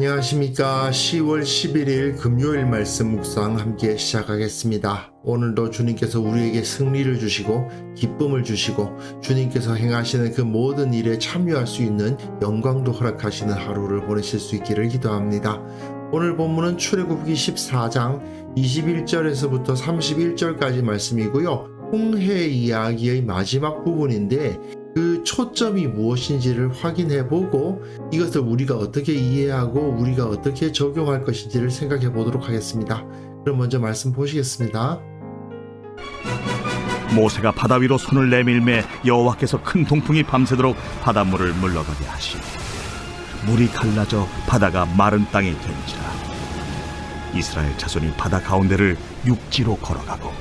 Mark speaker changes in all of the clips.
Speaker 1: 안녕하십니까. 10월 11일 금요일 말씀 묵상 함께 시작하겠습니다. 오늘도 주님께서 우리에게 승리를 주시고 기쁨을 주시고 주님께서 행하시는 그 모든 일에 참여할 수 있는 영광도 허락하시는 하루를 보내실 수 있기를 기도합니다. 오늘 본문은 출애굽기 14장 21절에서부터 31절까지 말씀이고요. 홍해 이야기의 마지막 부분인데 그 초점이 무엇인지를 확인해보고 이것을 우리가 어떻게 이해하고 우리가 어떻게 적용할 것인지를 생각해 보도록 하겠습니다. 그럼 먼저 말씀 보시겠습니다.
Speaker 2: 모세가 바다 위로 손을 내밀매 여호와께서 큰 동풍이 밤새도록 바닷물을 물러가게 하시니 물이 갈라져 바다가 마른 땅이 된지라. 이스라엘 자손이 바다 가운데를 육지로 걸어가고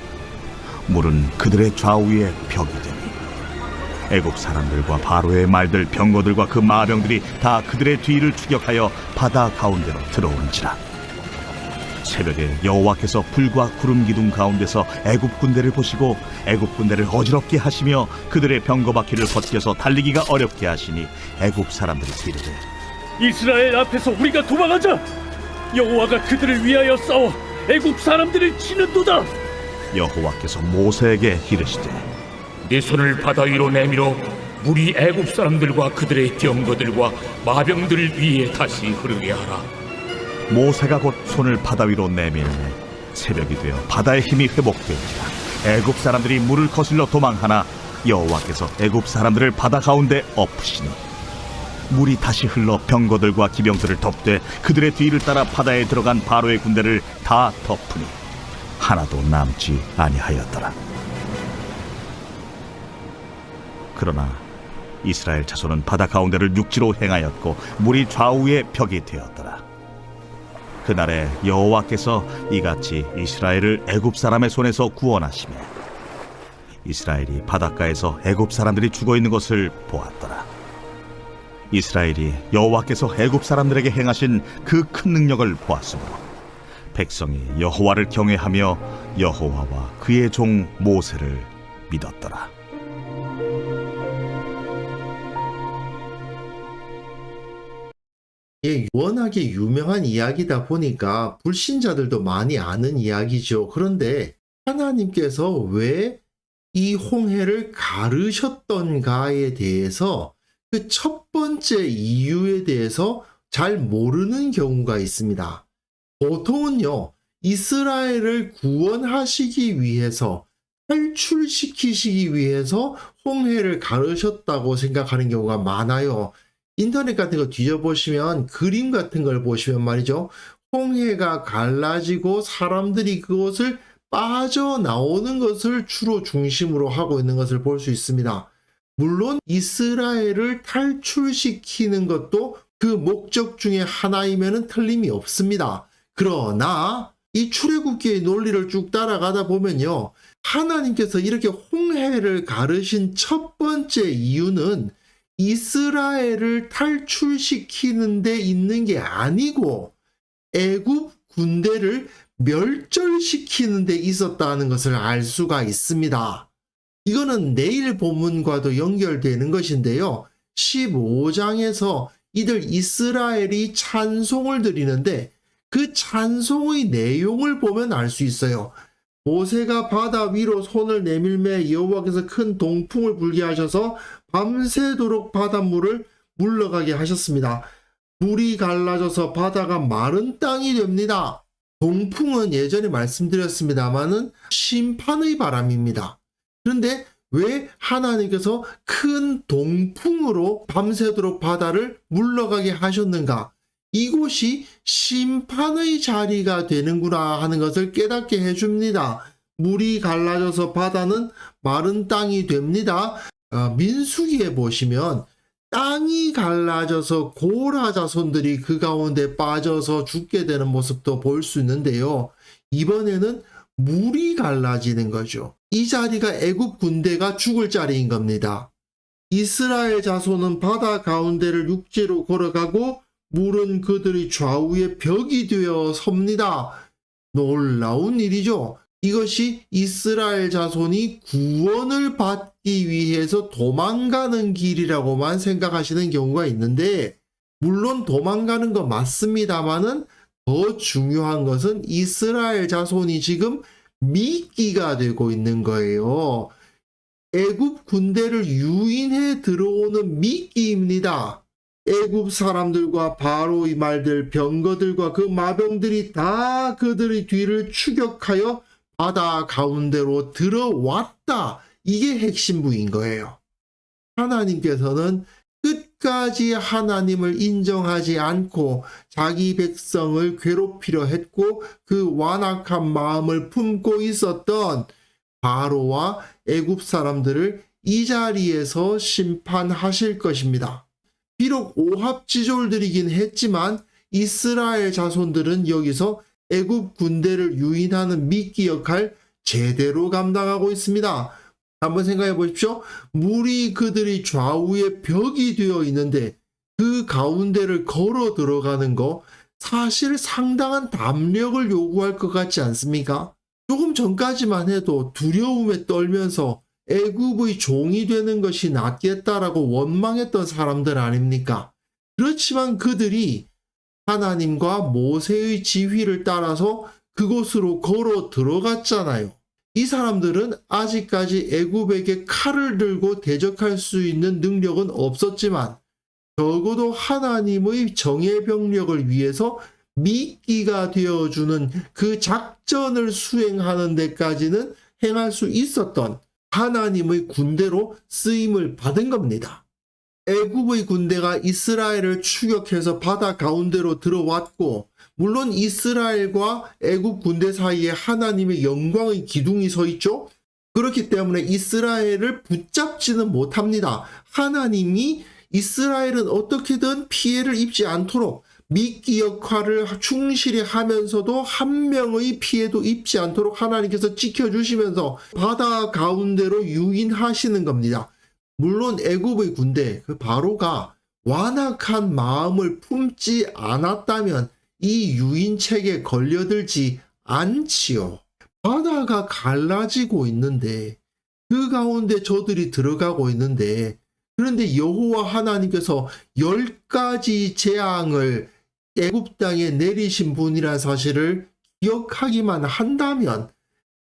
Speaker 2: 물은 그들의 좌우에 벽이 되니 애굽 사람들과 바로의 말들 병거들과 그 마병들이 다 그들의 뒤를 추격하여 바다 가운데로 들어온지라. 새벽에 여호와께서 불과 구름 기둥 가운데서 애굽 군대를 보시고 애굽 군대를 어지럽게 하시며 그들의 병거 바퀴를 벗겨서 달리기가 어렵게 하시니 애굽 사람들이 이르되
Speaker 3: 이스라엘 앞에서 우리가 도망하자. 여호와가 그들을 위하여 싸워 애굽 사람들을 치는도다.
Speaker 2: 여호와께서 모세에게 이르시되
Speaker 4: 네 손을 바다 위로 내밀어 물이 애굽 사람들과 그들의 병거들과 마병들 위에 다시 흐르게 하라.
Speaker 2: 모세가 곧 손을 바다 위로 내밀매 새벽이 되어 바다의 힘이 회복되니라. 애굽 사람들이 물을 거슬러 도망하나 여호와께서 애굽 사람들을 바다 가운데 엎으시니 물이 다시 흘러 병거들과 기병들을 덮되 그들의 뒤를 따라 바다에 들어간 바로의 군대를 다 덮으니 하나도 남지 아니하였더라. 그러나 이스라엘 자손은 바다 가운데를 육지로 행하였고 물이 좌우에 벽이 되었더라. 그날에 여호와께서 이같이 이스라엘을 애굽 사람의 손에서 구원하시며 이스라엘이 바닷가에서 애굽 사람들이 죽어 있는 것을 보았더라. 이스라엘이 여호와께서 애굽 사람들에게 행하신 그 큰 능력을 보았으므로 백성이 여호와를 경외하며 여호와와 그의 종 모세를 믿었더라.
Speaker 1: 예, 워낙에 유명한 이야기다 보니까 불신자들도 많이 아는 이야기죠. 그런데 하나님께서 왜 이 홍해를 가르셨던가에 대해서 그 첫 번째 이유에 대해서 잘 모르는 경우가 있습니다. 보통은요, 이스라엘을 구원하시기 위해서 탈출시키시기 위해서 홍해를 가르셨다고 생각하는 경우가 많아요. 인터넷 같은 거 뒤져보시면 그림 같은 걸 보시면 말이죠. 홍해가 갈라지고 사람들이 그것을 빠져나오는 것을 주로 중심으로 하고 있는 것을 볼 수 있습니다. 물론 이스라엘을 탈출시키는 것도 그 목적 중에 하나이면 틀림이 없습니다. 그러나 이 출애굽기의 논리를 쭉 따라가다 보면요. 하나님께서 이렇게 홍해를 가르신 첫 번째 이유는 이스라엘을 탈출시키는 데 있는 게 아니고 애굽 군대를 멸절시키는 데 있었다는 것을 알 수가 있습니다. 이거는 내일 본문과도 연결되는 것인데요. 15장에서 이들 이스라엘이 찬송을 드리는데 그 찬송의 내용을 보면 알 수 있어요. 모세가 바다 위로 손을 내밀매 여호와께서 큰 동풍을 불게 하셔서 밤새도록 바닷물을 물러가게 하셨습니다. 물이 갈라져서 바다가 마른 땅이 됩니다. 동풍은 예전에 말씀드렸습니다마는 심판의 바람입니다. 그런데 왜 하나님께서 큰 동풍으로 밤새도록 바다를 물러가게 하셨는가? 이곳이 심판의 자리가 되는구나 하는 것을 깨닫게 해줍니다. 물이 갈라져서 바다는 마른 땅이 됩니다. 민수기에 보시면 땅이 갈라져서 고라 자손들이 그 가운데 빠져서 죽게 되는 모습도 볼 수 있는데요. 이번에는 물이 갈라지는 거죠. 이 자리가 애굽 군대가 죽을 자리인 겁니다. 이스라엘 자손은 바다 가운데를 육지로 걸어가고 물은 그들의 좌우에 벽이 되어 섭니다. 놀라운 일이죠. 이것이 이스라엘 자손이 구원을 받기 위해서 도망가는 길이라고만 생각하시는 경우가 있는데 물론 도망가는 거 맞습니다만은 더 중요한 것은 이스라엘 자손이 지금 미끼가 되고 있는 거예요. 애굽 군대를 유인해 들어오는 미끼입니다. 애굽 사람들과 바로의 말들, 병거들과 그 마병들이 다 그들의 뒤를 추격하여 바다 가운데로 들어왔다. 이게 핵심 부인 거예요. 하나님께서는 끝까지 하나님을 인정하지 않고 자기 백성을 괴롭히려 했고 그 완악한 마음을 품고 있었던 바로와 애굽 사람들을 이 자리에서 심판하실 것입니다. 비록 오합지졸들이긴 했지만 이스라엘 자손들은 여기서 애굽 군대를 유인하는 미끼 역할 제대로 감당하고 있습니다. 한번 생각해 보십시오. 물이 그들이 좌우에 벽이 되어 있는데 그 가운데를 걸어 들어가는 거 사실 상당한 담력을 요구할 것 같지 않습니까? 조금 전까지만 해도 두려움에 떨면서 애굽의 종이 되는 것이 낫겠다라고 원망했던 사람들 아닙니까? 그렇지만 그들이 하나님과 모세의 지휘를 따라서 그곳으로 걸어 들어갔잖아요. 이 사람들은 아직까지 애굽에게 칼을 들고 대적할 수 있는 능력은 없었지만 적어도 하나님의 정예병력을 위해서 미끼가 되어주는 그 작전을 수행하는 데까지는 행할 수 있었던 하나님의 군대로 쓰임을 받은 겁니다. 애굽의 군대가 이스라엘을 추격해서 바다 가운데로 들어왔고 물론 이스라엘과 애굽 군대 사이에 하나님의 영광의 기둥이 서 있죠. 그렇기 때문에 이스라엘을 붙잡지는 못합니다. 하나님이 이스라엘은 어떻게든 피해를 입지 않도록 미끼 역할을 충실히 하면서도 한 명의 피해도 입지 않도록 하나님께서 지켜주시면서 바다 가운데로 유인하시는 겁니다. 물론 애굽의 군대 그 바로가 완악한 마음을 품지 않았다면 이 유인책에 걸려들지 않지요. 바다가 갈라지고 있는데 그 가운데 저들이 들어가고 있는데 그런데 여호와 하나님께서 10가지 재앙을 애굽 땅에 내리신 분이라는 사실을 기억하기만 한다면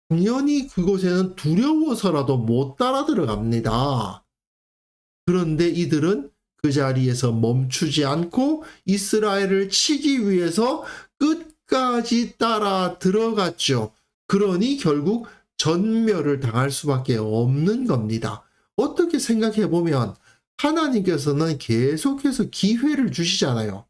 Speaker 1: 당연히 그곳에는 두려워서라도 못 따라 들어갑니다. 그런데 이들은 그 자리에서 멈추지 않고 이스라엘을 치기 위해서 끝까지 따라 들어갔죠. 그러니 결국 전멸을 당할 수밖에 없는 겁니다. 어떻게 생각해 보면 하나님께서는 계속해서 기회를 주시잖아요.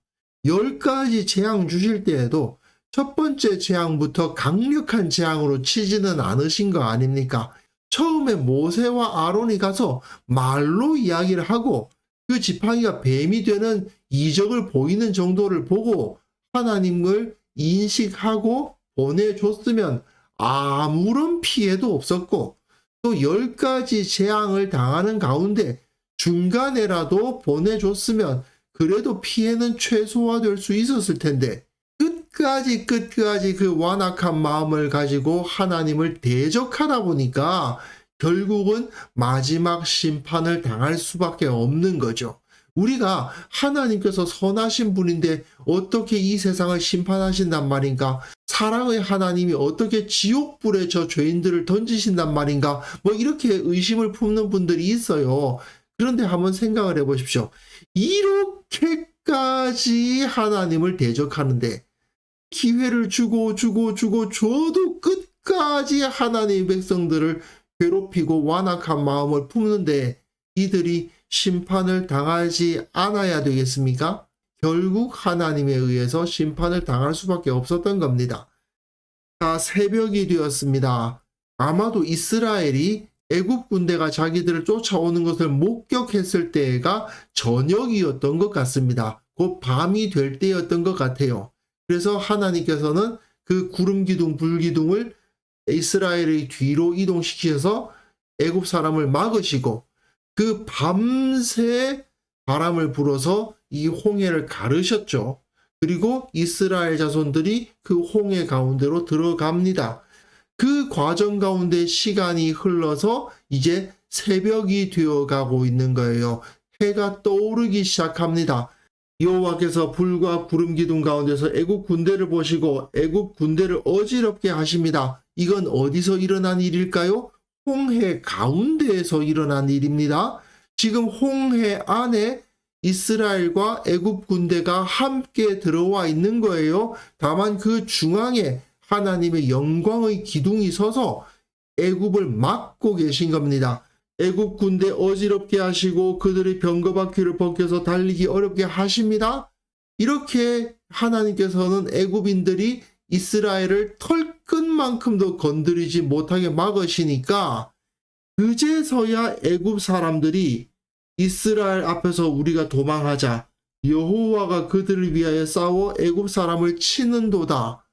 Speaker 1: 10가지 재앙 주실 때에도 첫 번째 재앙부터 강력한 재앙으로 치지는 않으신 거 아닙니까? 처음에 모세와 아론이 가서 말로 이야기를 하고 그 지팡이가 뱀이 되는 이적을 보이는 정도를 보고 하나님을 인식하고 보내줬으면 아무런 피해도 없었고 또 10가지 재앙을 당하는 가운데 중간에라도 보내줬으면 그래도 피해는 최소화될 수 있었을 텐데 끝까지 그 완악한 마음을 가지고 하나님을 대적하다 보니까 결국은 마지막 심판을 당할 수밖에 없는 거죠. 우리가 하나님께서 선하신 분인데 어떻게 이 세상을 심판하신단 말인가? 사랑의 하나님이 어떻게 지옥불에 저 죄인들을 던지신단 말인가? 뭐 이렇게 의심을 품는 분들이 있어요. 그런데 한번 생각을 해보십시오. 이렇게까지 하나님을 대적하는데 기회를 주고 줘도 끝까지 하나님의 백성들을 괴롭히고 완악한 마음을 품는데 이들이 심판을 당하지 않아야 되겠습니까? 결국 하나님에 의해서 심판을 당할 수밖에 없었던 겁니다. 자, 새벽이 되었습니다. 아마도 이스라엘이 애굽 군대가 자기들을 쫓아오는 것을 목격했을 때가 저녁이었던 것 같습니다. 곧 밤이 될 때였던 것 같아요. 그래서 하나님께서는 그 구름 기둥, 불 기둥을 이스라엘의 뒤로 이동시키셔서 애굽 사람을 막으시고 그 밤새 바람을 불어서 이 홍해를 가르셨죠. 그리고 이스라엘 자손들이 그 홍해 가운데로 들어갑니다. 그 과정 가운데 시간이 흘러서 이제 새벽이 되어가고 있는 거예요. 해가 떠오르기 시작합니다. 여호와께서 불과 구름 기둥 가운데서 애굽 군대를 보시고 애굽 군대를 어지럽게 하십니다. 이건 어디서 일어난 일일까요? 홍해 가운데에서 일어난 일입니다. 지금 홍해 안에 이스라엘과 애굽 군대가 함께 들어와 있는 거예요. 다만 그 중앙에 하나님의 영광의 기둥이 서서 애굽을 막고 계신 겁니다. 애굽 군대 어지럽게 하시고 그들의 병거바퀴를 벗겨서 달리기 어렵게 하십니다. 이렇게 하나님께서는 애굽인들이 이스라엘을 털끝만큼도 건드리지 못하게 막으시니까 그제서야 애굽 사람들이 이스라엘 앞에서 우리가 도망하자, 여호와가 그들을 위하여 싸워 애굽 사람을 치는도다.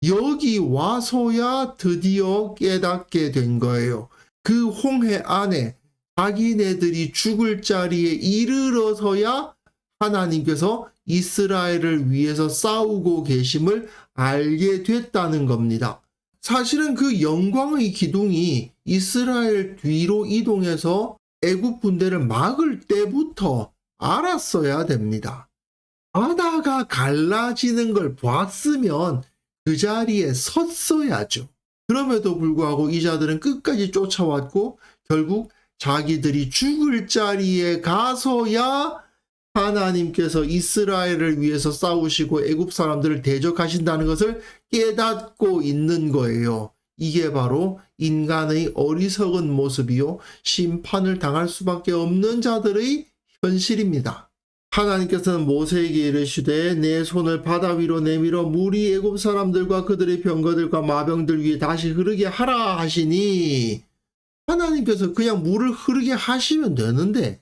Speaker 1: 여기 와서야 드디어 깨닫게 된 거예요. 그 홍해 안에 자기네들이 죽을 자리에 이르러서야 하나님께서 이스라엘을 위해서 싸우고 계심을 알게 됐다는 겁니다. 사실은 그 영광의 기둥이 이스라엘 뒤로 이동해서 애굽 군대를 막을 때부터 알았어야 됩니다. 바다가 갈라지는 걸 봤으면 그 자리에 섰어야죠. 그럼에도 불구하고 이 자들은 끝까지 쫓아왔고 결국 자기들이 죽을 자리에 가서야 하나님께서 이스라엘을 위해서 싸우시고 애굽 사람들을 대적하신다는 것을 깨닫고 있는 거예요. 이게 바로 인간의 어리석은 모습이요, 심판을 당할 수밖에 없는 자들의 현실입니다. 하나님께서는 모세에게 이르시되 내 손을 바다 위로 내밀어 물이 애굽 사람들과 그들의 병거들과 마병들 위에 다시 흐르게 하라 하시니, 하나님께서 그냥 물을 흐르게 하시면 되는데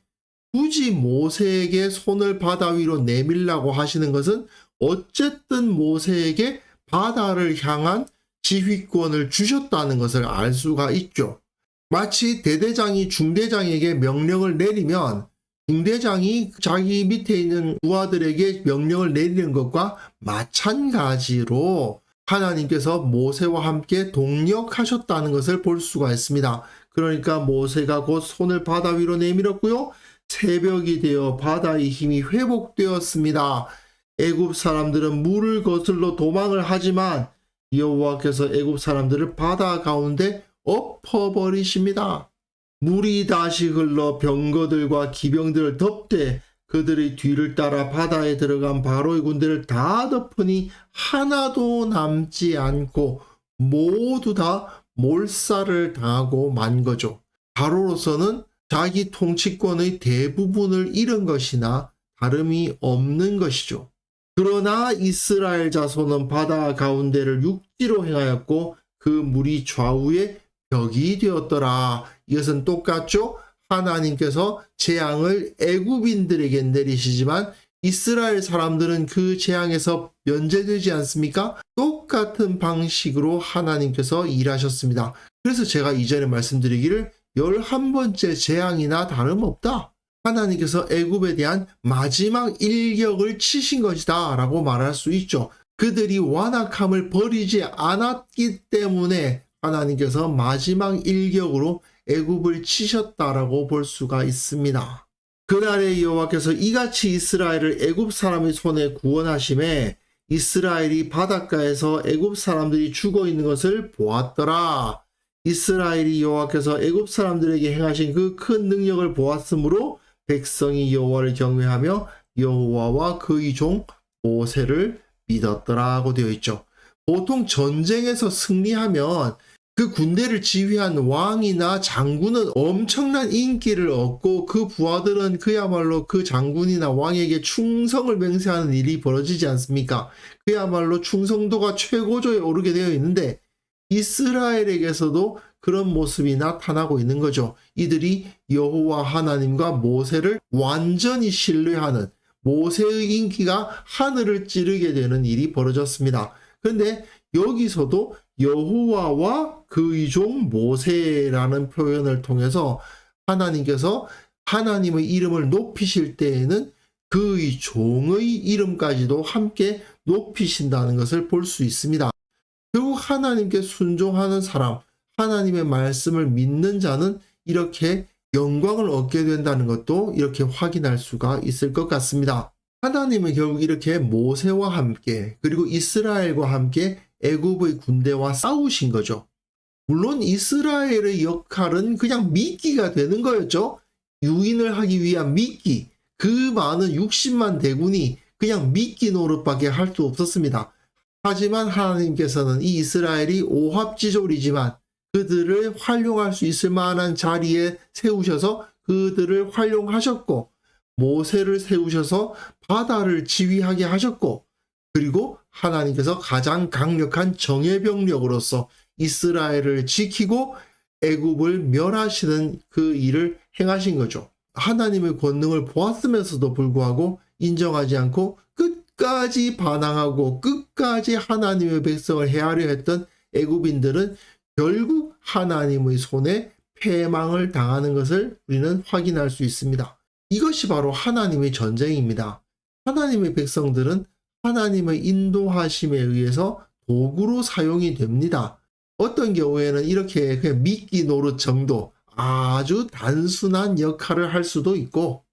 Speaker 1: 굳이 모세에게 손을 바다 위로 내밀라고 하시는 것은 어쨌든 모세에게 바다를 향한 지휘권을 주셨다는 것을 알 수가 있죠. 마치 대대장이 중대장에게 명령을 내리면 중대장이 자기 밑에 있는 부하들에게 명령을 내리는 것과 마찬가지로 하나님께서 모세와 함께 동력하셨다는 것을 볼 수가 있습니다. 그러니까 모세가 곧 손을 바다 위로 내밀었고요. 새벽이 되어 바다의 힘이 회복되었습니다. 애굽 사람들은 물을 거슬러 도망을 하지만 여호와께서 애굽 사람들을 바다 가운데 엎어버리십니다. 물이 다시 흘러 병거들과 기병들을 덮되 그들의 뒤를 따라 바다에 들어간 바로의 군대를 다 덮으니 하나도 남지 않고 모두 다 몰살을 당하고 만 거죠. 바로로서는 자기 통치권의 대부분을 잃은 것이나 다름이 없는 것이죠. 그러나 이스라엘 자손은 바다 가운데를 육지로 행하였고 그 물이 좌우에 벽이 되었더라. 이것은 똑같죠? 하나님께서 재앙을 애굽인들에게 내리시지만 이스라엘 사람들은 그 재앙에서 면제되지 않습니까? 똑같은 방식으로 하나님께서 일하셨습니다. 그래서 제가 이전에 말씀드리기를 11번째 재앙이나 다름없다. 하나님께서 애굽에 대한 마지막 일격을 치신 것이다 라고 말할 수 있죠. 그들이 완악함을 버리지 않았기 때문에 하나님께서 마지막 일격으로 애굽을 치셨다라고 볼 수가 있습니다. 그날에 여호와께서 이같이 이스라엘을 애굽 사람의 손에 구원하심에 이스라엘이 바닷가에서 애굽 사람들이 죽어 있는 것을 보았더라. 이스라엘이 여호와께서 애굽 사람들에게 행하신 그 큰 능력을 보았으므로 백성이 여호와를 경외하며 여호와와 그의 종 모세를 믿었더라고 되어 있죠. 보통 전쟁에서 승리하면 그 군대를 지휘한 왕이나 장군은 엄청난 인기를 얻고 그 부하들은 그야말로 그 장군이나 왕에게 충성을 맹세하는 일이 벌어지지 않습니까? 그야말로 충성도가 최고조에 오르게 되어 있는데 이스라엘에게서도 그런 모습이 나타나고 있는 거죠. 이들이 여호와 하나님과 모세를 완전히 신뢰하는, 모세의 인기가 하늘을 찌르게 되는 일이 벌어졌습니다. 그런데 여기서도 여호와와 그의 종 모세라는 표현을 통해서 하나님께서 하나님의 이름을 높이실 때에는 그의 종의 이름까지도 함께 높이신다는 것을 볼 수 있습니다. 결국 하나님께 순종하는 사람, 하나님의 말씀을 믿는 자는 이렇게 영광을 얻게 된다는 것도 이렇게 확인할 수가 있을 것 같습니다. 하나님은 결국 이렇게 모세와 함께 그리고 이스라엘과 함께 애굽의 군대와 싸우신 거죠. 물론 이스라엘의 역할은 그냥 미끼가 되는 거였죠. 유인을 하기 위한 미끼. 그 많은 60만 대군이 그냥 미끼 노릇밖에 할 수 없었습니다. 하지만 하나님께서는 이 이스라엘이 오합지졸이지만 그들을 활용할 수 있을 만한 자리에 세우셔서 그들을 활용하셨고, 모세를 세우셔서 바다를 지휘하게 하셨고, 그리고 하나님께서 가장 강력한 정예병력으로서 이스라엘을 지키고 애굽을 멸하시는 그 일을 행하신 거죠. 하나님의 권능을 보았으면서도 불구하고 인정하지 않고 끝까지 반항하고 끝까지 하나님의 백성을 해하려 했던 애굽인들은 결국 하나님의 손에 패망을 당하는 것을 우리는 확인할 수 있습니다. 이것이 바로 하나님의 전쟁입니다. 하나님의 백성들은 하나님의 인도하심에 의해서 도구로 사용이 됩니다. 어떤 경우에는 이렇게 그냥 미끼 노릇 정도 아주 단순한 역할을 할 수도 있고,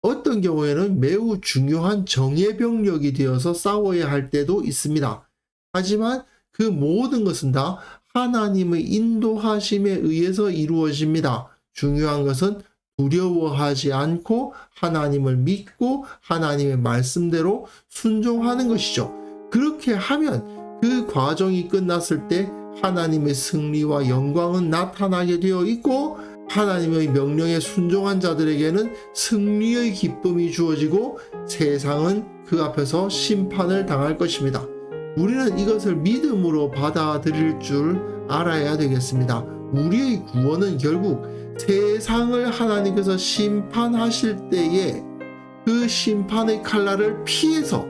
Speaker 1: 어떤 경우에는 매우 중요한 정예병력이 되어서 싸워야 할 때도 있습니다. 하지만 그 모든 것은 다 하나님의 인도하심에 의해서 이루어집니다. 중요한 것은 두려워하지 않고 하나님을 믿고 하나님의 말씀대로 순종하는 것이죠. 그렇게 하면 그 과정이 끝났을 때 하나님의 승리와 영광은 나타나게 되어 있고, 하나님의 명령에 순종한 자들에게는 승리의 기쁨이 주어지고 세상은 그 앞에서 심판을 당할 것입니다. 우리는 이것을 믿음으로 받아들일 줄 알아야 되겠습니다. 우리의 구원은 결국 세상을 하나님께서 심판하실 때에 그 심판의 칼날을 피해서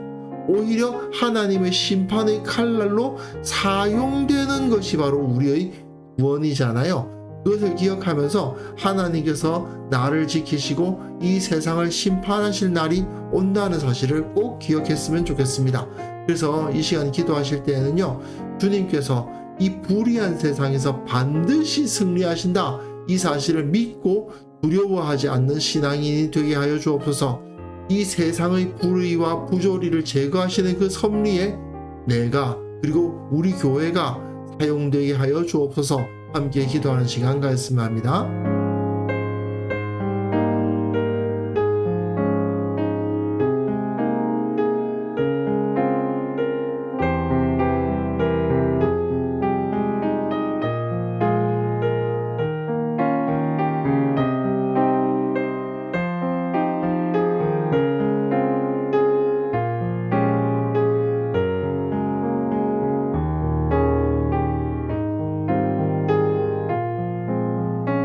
Speaker 1: 오히려 하나님의 심판의 칼날로 사용되는 것이 바로 우리의 구원이잖아요. 그것을 기억하면서 하나님께서 나를 지키시고 이 세상을 심판하실 날이 온다는 사실을 꼭 기억했으면 좋겠습니다. 그래서 이 시간 기도하실 때에는요, 주님께서 이 불의한 세상에서 반드시 승리하신다, 이 사실을 믿고 두려워하지 않는 신앙인이 되게 하여 주옵소서. 이 세상의 불의와 부조리를 제거하시는 그 섭리에 내가 그리고 우리 교회가 사용되게 하여 주옵소서. 함께 기도하는 시간 가졌으면 합니다.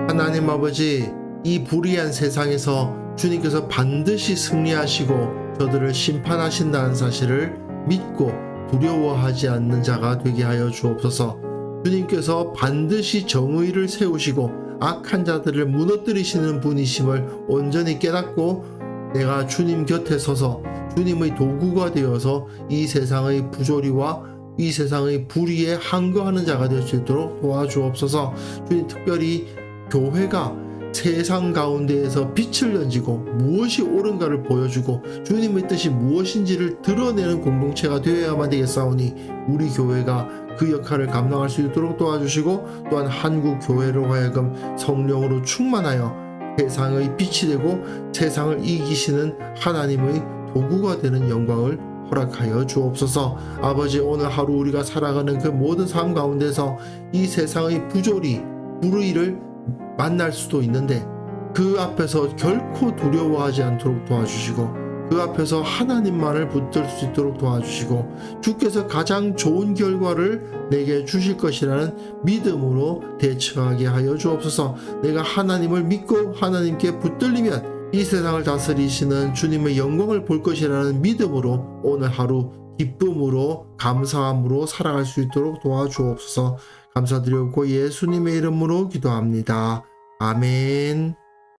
Speaker 1: 하나님 아버지, 이 불의한 세상에서 주님께서 반드시 승리하시고 저들을 심판하신다는 사실을 믿고 두려워하지 않는 자가 되게 하여 주옵소서. 주님께서 반드시 정의를 세우시고 악한 자들을 무너뜨리시는 분이심을 온전히 깨닫고 내가 주님 곁에 서서 주님의 도구가 되어서 이 세상의 부조리와 이 세상의 불의에 항거하는 자가 될 수 있도록 도와주옵소서. 주님, 특별히 교회가 세상 가운데에서 빛을 던지고 무엇이 옳은가를 보여주고 주님의 뜻이 무엇인지를 드러내는 공동체가 되어야만 되겠사오니 우리 교회가 그 역할을 감당할 수 있도록 도와주시고, 또한 한국 교회로 하여금 성령으로 충만하여 세상의 빛이 되고 세상을 이기시는 하나님의 도구가 되는 영광을 허락하여 주옵소서. 아버지, 오늘 하루 우리가 살아가는 그 모든 삶 가운데서 이 세상의 부조리, 불의를 만날 수도 있는데 그 앞에서 결코 두려워하지 않도록 도와주시고, 그 앞에서 하나님만을 붙들 수 있도록 도와주시고, 주께서 가장 좋은 결과를 내게 주실 것이라는 믿음으로 대처하게 하여 주옵소서. 내가 하나님을 믿고 하나님께 붙들리면 이 세상을 다스리시는 주님의 영광을 볼 것이라는 믿음으로 오늘 하루 기쁨으로 감사함으로 살아갈 수 있도록 도와주옵소서. 감사드리고 예수님의 이름으로 기도합니다. 아멘.